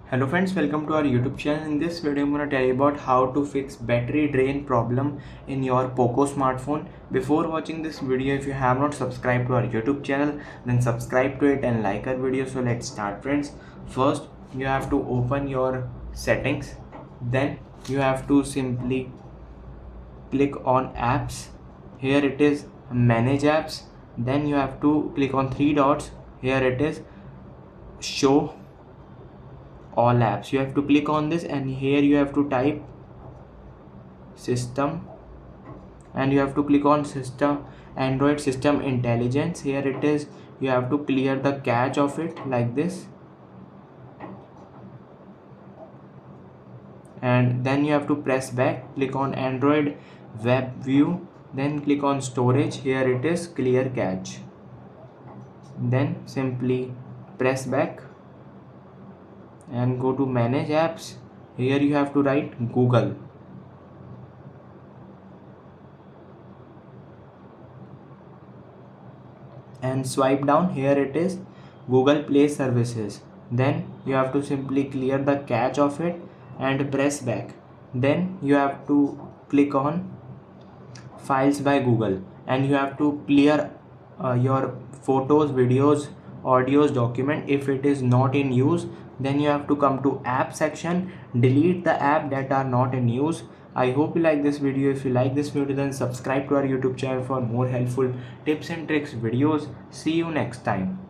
Hello friends, welcome to our YouTube channel. In this video I'm going to tell you about how to fix battery drain problem in your Poco smartphone. Before watching this video, if you have not subscribed to our YouTube channel, then subscribe to it and like our video. So let's start friends. First you have to open your settings, then you have to simply click on apps. Here it is manage apps, then you have to click on three dots. Here it is show all apps. You have to click on this and here you have to type system and you have to click on system Android system intelligence. Here it is, you have to clear the cache of it like this, and then you have to press back, click on Android web view, then click on storage. Here it is clear cache, then simply press back and go to manage apps. Here you have to write Google and swipe down. Here it is Google Play Services. Then you have to simply clear the cache of it and press back. Then you have to click on files by Google and you have to clear your photos, videos, audios document. If it is not in use, then you have to come to app section, delete the app that are not in use. I hope you like this video. If you like this video, then subscribe to our YouTube channel for more helpful tips and tricks videos. See you next time.